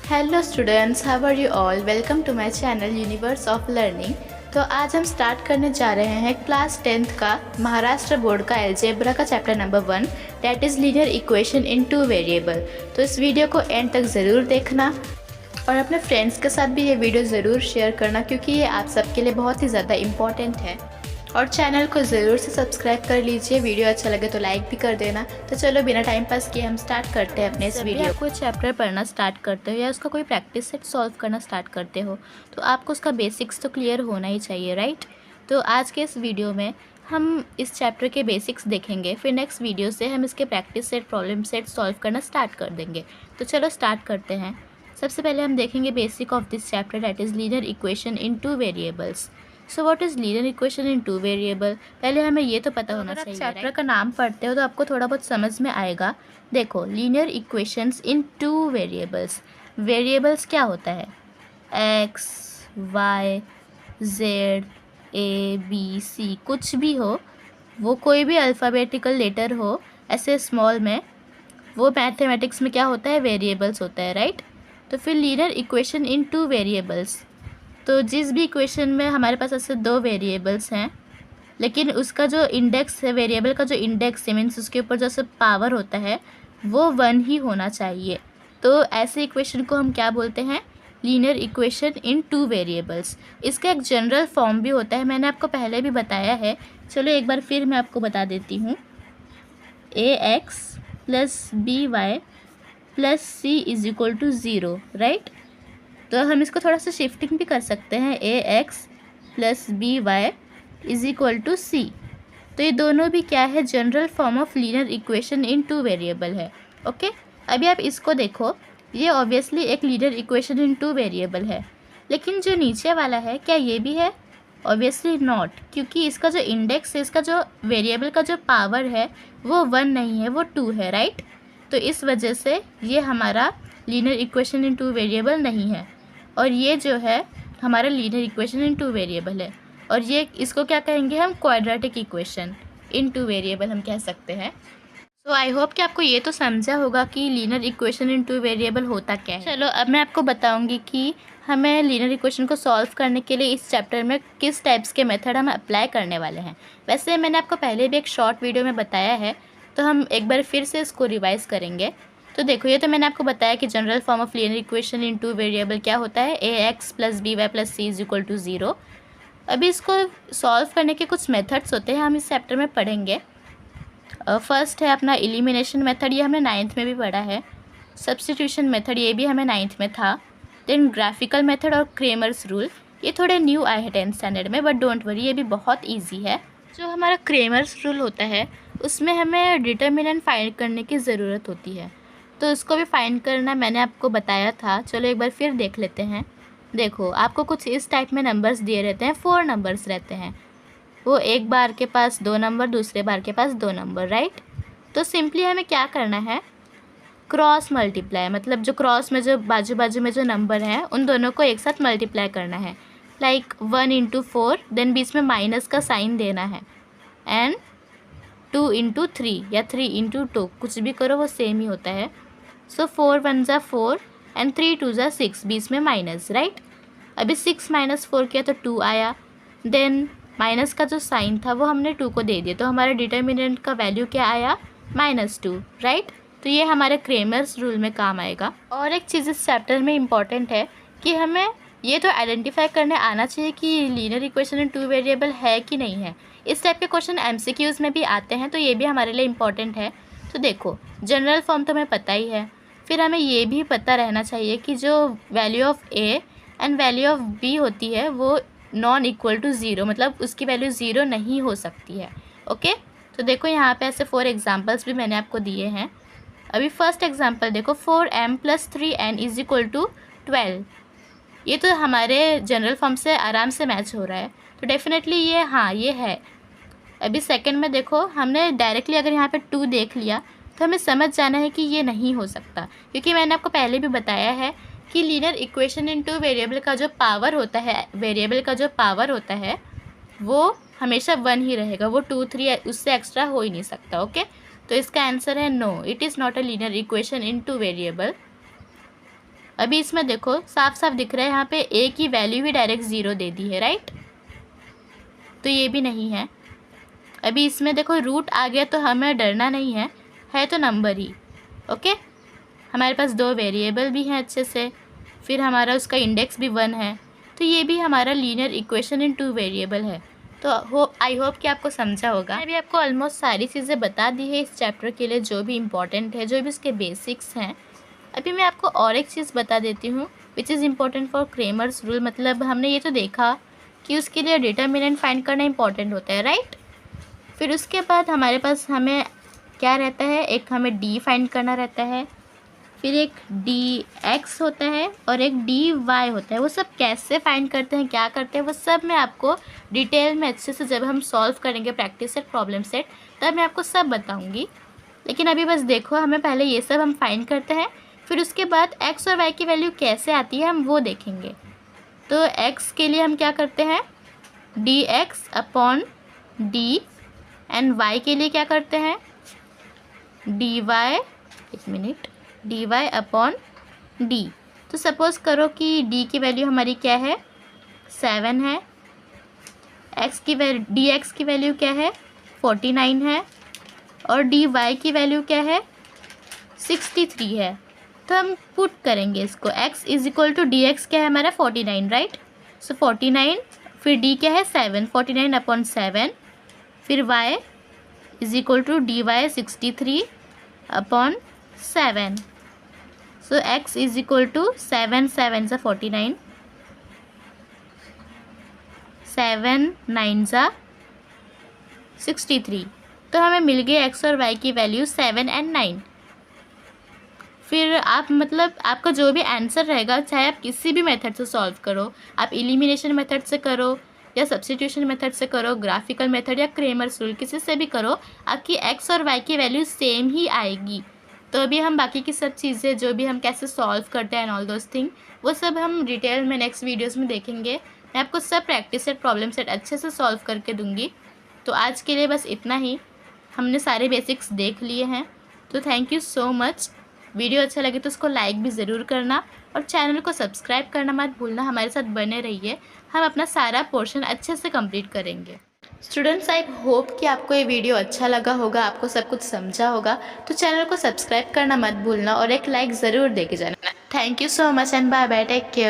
Hello students, how are you all. Welcome to my channel universe of learning. तो आज हम start करने जा रहे हैं क्लास 10th का महाराष्ट्र बोर्ड का अलजेब्रा का chapter number 1 that is linear equation in 2 variable. तो इस वीडियो को एंड तक ज़रूर देखना और अपने फ्रेंड्स के साथ भी ये वीडियो ज़रूर शेयर करना क्योंकि ये आप सबके लिए बहुत ही ज़्यादा इम्पॉर्टेंट है। और चैनल को ज़रूर से सब्सक्राइब कर लीजिए। वीडियो अच्छा लगे तो लाइक भी कर देना। तो चलो बिना टाइम पास किए हम स्टार्ट करते हैं अपने इस वीडियो। कोई चैप्टर पढ़ना स्टार्ट करते हो या उसका कोई प्रैक्टिस सेट सॉल्व करना स्टार्ट करते हो तो आपको उसका बेसिक्स तो क्लियर होना ही चाहिए, राइट। तो आज के इस वीडियो में हम इस चैप्टर के बेसिक्स देखेंगे, फिर नेक्स्ट वीडियो से हम इसके practice set problem set solve करना स्टार्ट कर देंगे। तो चलो स्टार्ट करते हैं। सबसे पहले हम देखेंगे basic of this chapter that is linear equation in 2 variables. So what is linear equation in 2 variable. पहले हमें ये तो पता होना चाहिए। चैप्टर का नाम पढ़ते हो तो आपको थोड़ा बहुत समझ में आएगा। देखो, लीनियर इक्वेशंस इन 2 वेरिएबल्स। वेरिएबल्स क्या होता है? एक्स, वाई, जेड, ए, बी, सी, कुछ भी हो, वो कोई भी अल्फ़ाबेटिकल लेटर हो ऐसे स्मॉल में, वो मैथमेटिक्स में क्या होता है? वेरिएबल्स होता है, राइट। तो फिर लीनियर इक्वेशन इन 2 वेरिएबल्स, तो जिस भी इक्वेशन में हमारे पास ऐसे 2 वेरिएबल्स हैं लेकिन उसका जो इंडेक्स है, वेरिएबल का जो इंडेक्स है मीन्स उसके ऊपर जो सब पावर होता है वो 1 ही होना चाहिए। तो ऐसे इक्वेशन को हम क्या बोलते हैं? Linear equation in 2 variables. इसका एक जनरल फॉर्म भी होता है, मैंने आपको पहले भी बताया है। चलो एक बार फिर मैं आपको बता देती हूँ। A x plus b y plus c is equal to 0, right. तो हम इसको थोड़ा सा शिफ्टिंग भी कर सकते हैं। A x plus b y is equal to c. तो ये दोनों भी क्या है? General form of linear equation in 2 variable है। ओके, अभी आप इसको देखो, ये ऑब्वियसली एक लीनियर इक्वेशन इन 2 वेरिएबल है। लेकिन जो नीचे वाला है क्या ये भी है? ऑब्वियसली नॉट, क्योंकि इसका जो इंडेक्स है, इसका जो वेरिएबल का जो पावर है वो 1 नहीं है, वो 2 है, राइट। तो इस वजह से ये हमारा लीनियर इक्वेशन इन 2 वेरिएबल नहीं है। और ये जो है हमारा लीनियर इक्वेशन इन 2 वेरिएबल है। और ये इसको क्या कहेंगे हम? क्वाड्रेटिक इक्वेशन इन 2 वेरिएबल हम कह सकते हैं। तो आई होप कि आपको ये तो समझा होगा कि लीनियर इक्वेशन इन 2 वेरिएबल होता क्या है। चलो अब मैं आपको बताऊंगी कि हमें लीनियर इक्वेशन को सॉल्व करने के लिए इस चैप्टर में किस टाइप्स के मेथड हम अप्लाई करने वाले हैं। वैसे मैंने आपको पहले भी एक शॉर्ट वीडियो में बताया है, तो हम एक बार फिर से इसको रिवाइज़ करेंगे। तो देखो, ये तो मैंने आपको बताया कि general form of linear equation in 2 variable क्या होता है? A x plus b y plus c is equal to 0। अभी इसको सॉल्व करने के कुछ मेथड्स होते हैं, हम इस चैप्टर में पढ़ेंगे। फर्स्ट है अपना एलिमिनेशन मेथड, ये हमने 9th में भी पढ़ा है। सब्स्टिट्यूशन मेथड, ये भी हमें 9th में था। देन ग्राफिकल मेथड और क्रेमर्स रूल, ये थोड़े न्यू आए हैं 10th स्टैंडर्ड में, बट डोंट वरी, ये भी बहुत ईजी है। जो हमारा क्रेमर्स रूल होता है उसमें हमें डिटर्मिनेंट फाइंड करने की ज़रूरत होती है, तो उसको भी फाइंड करना मैंने आपको बताया था। चलो एक बार फिर देख लेते हैं। देखो, आपको कुछ इस टाइप में नंबर्स दिए रहते हैं, 4 नंबर्स रहते हैं। वो एक बार के पास 2 नंबर, दूसरे बार के पास 2 नंबर, राइट। तो सिंपली हमें क्या करना है? क्रॉस मल्टीप्लाई, मतलब जो क्रॉस में जो बाजू बाजू में जो नंबर हैं उन दोनों को एक साथ मल्टीप्लाई करना है। लाइक 1 इंटू 4, देन बीच में माइनस का साइन देना है, एंड 2 इंटू 3 या 3 इंटू 2, कुछ भी करो वो सेम ही होता है। सो 4 1 ज़ा 4 एंड 3 2 ज़ा 6, बीच में माइनस, राइट। अभी 6 माइनस 4 किया तो 2 आया, देन माइनस का जो साइन था वो हमने 2 को दे दिया, तो हमारे डिटर्मिनेंट का वैल्यू क्या आया? -2, राइट। तो ये हमारे क्रेमर्स रूल में काम आएगा। और एक चीज़ इस चैप्टर में इम्पॉर्टेंट है कि हमें ये तो आइडेंटिफाई करने आना चाहिए कि लीनियर इक्वेशन इन 2 वेरिएबल है कि नहीं है। इस टाइप के क्वेश्चन MCQs में भी आते हैं, तो ये भी हमारे लिए इम्पॉर्टेंट है। तो देखो, जनरल फॉर्म तो हमें पता ही है, फिर हमें ये भी पता रहना चाहिए कि जो value of A and value of B होती है वो नॉन इक्वल टू 0, मतलब उसकी वैल्यू 0 नहीं हो सकती है। ओके, तो देखो यहाँ पे ऐसे 4 एग्जांपल्स भी मैंने आपको दिए हैं। अभी फर्स्ट एग्जांपल देखो, 4m + 3n is equal to 12। ये तो हमारे जनरल फॉर्म से आराम से मैच हो रहा है, तो डेफिनेटली ये हाँ ये है। अभी सेकंड में देखो, हमने डायरेक्टली अगर यहाँ पे 2 देख लिया तो हमें समझ जाना है कि ये नहीं हो सकता, क्योंकि मैंने आपको पहले भी बताया है कि लीनियर इक्वेशन इन 2 वेरिएबल का जो पावर होता है, वेरिएबल का जो पावर होता है वो हमेशा 1 ही रहेगा, वो 2 3 उससे एक्स्ट्रा हो ही नहीं सकता। ओके, तो इसका आंसर है no, it is not a linear equation in 2 variable. अभी इसमें देखो साफ साफ दिख रहा है यहाँ पे ए की वैल्यू ही डायरेक्ट 0 दे दी है, राइट। तो ये भी नहीं है। अभी इसमें देखो रूट आ गया तो हमें डरना नहीं है तो नंबर ही। ओके, हमारे पास 2 वेरिएबल भी हैं अच्छे से, फिर हमारा उसका इंडेक्स भी 1 है, तो ये भी हमारा लीनियर इक्वेशन इन 2 वेरिएबल है। तो आई होप कि आपको समझा होगा। मैं भी आपको ऑलमोस्ट सारी चीज़ें बता दी है इस चैप्टर के लिए, जो भी इम्पोर्टेंट है, जो भी इसके बेसिक्स हैं। अभी मैं आपको और एक चीज़ बता देती हूँ which is important for Cramer's rule. मतलब हमने ये तो देखा कि उसके लिए डिटर्मिनेंट फाइंड करना इम्पोर्टेंट होता है, राइट। फिर उसके बाद हमारे पास हमें क्या रहता है, एक हमें डी फाइंड करना रहता है, फिर एक डी एक्स होता है और एक डी वाई होता है। वो सब कैसे फाइंड करते हैं, क्या करते हैं, वो सब मैं आपको डिटेल में अच्छे से जब हम सॉल्व करेंगे प्रैक्टिस सेट, प्रॉब्लम सेट, तब मैं आपको सब बताऊंगी। लेकिन अभी बस देखो, हमें पहले ये सब हम फाइंड करते हैं, फिर उसके बाद एक्स और वाई की वैल्यू कैसे आती है हम वो देखेंगे। तो एक्स के लिए हम क्या करते हैं, D X upon D, and Y के लिए क्या करते हैं, डी वाई, एक minute, D Y upon D. तो सपोज़ करो कि डी की वैल्यू हमारी क्या है, 7 है, एक्स की वैल्यू, डी एक्स की वैल्यू क्या है, 49 है, और डी वाई की वैल्यू क्या है, 63 है। तो हम पुट करेंगे इसको, x is equal to D X क्या है हमारा 49, राइट। सो 49, फिर d क्या है 7, 49 अपॉन 7, फिर y is equal to D Y 63 upon 7। So x is equal to 7 7 सा 49, 7 9 सा 63। तो हमें मिल गए x और y की वैल्यू 7 एंड 9। फिर आप मतलब आपका जो भी आंसर रहेगा, चाहे आप किसी भी मेथड से सॉल्व करो, आप एलिमिनेशन मेथड से करो या सब्स्टिट्यूशन मेथड से करो, ग्राफिकल मेथड या क्रेमर्स रूल, किसी से भी करो, आपकी एक्स और वाई की वैल्यू सेम ही आएगी। तो अभी हम बाकी की सब चीज़ें जो भी हम कैसे सॉल्व करते हैं एंड ऑल दोस थिंग, वो सब हम डिटेल में नेक्स्ट वीडियोज़ में देखेंगे। मैं आपको सब प्रैक्टिस सेट, प्रॉब्लम सेट अच्छे से सॉल्व करके दूँगी। तो आज के लिए बस इतना ही, हमने सारे बेसिक्स देख लिए हैं। तो thank you so much. Video अच्छा लगे तो उसको लाइक भी ज़रूर करना और चैनल को सब्सक्राइब करना मत भूलना। हमारे साथ बने रहिए, हम अपना सारा पोर्शन अच्छे से कंप्लीट करेंगे। स्टूडेंट्स, आई होप कि आपको ये वीडियो अच्छा लगा होगा, आपको सब कुछ समझा होगा। तो चैनल को सब्सक्राइब करना मत भूलना और एक लाइक ज़रूर दे के जाना। Thank you so much and bye bye, take care.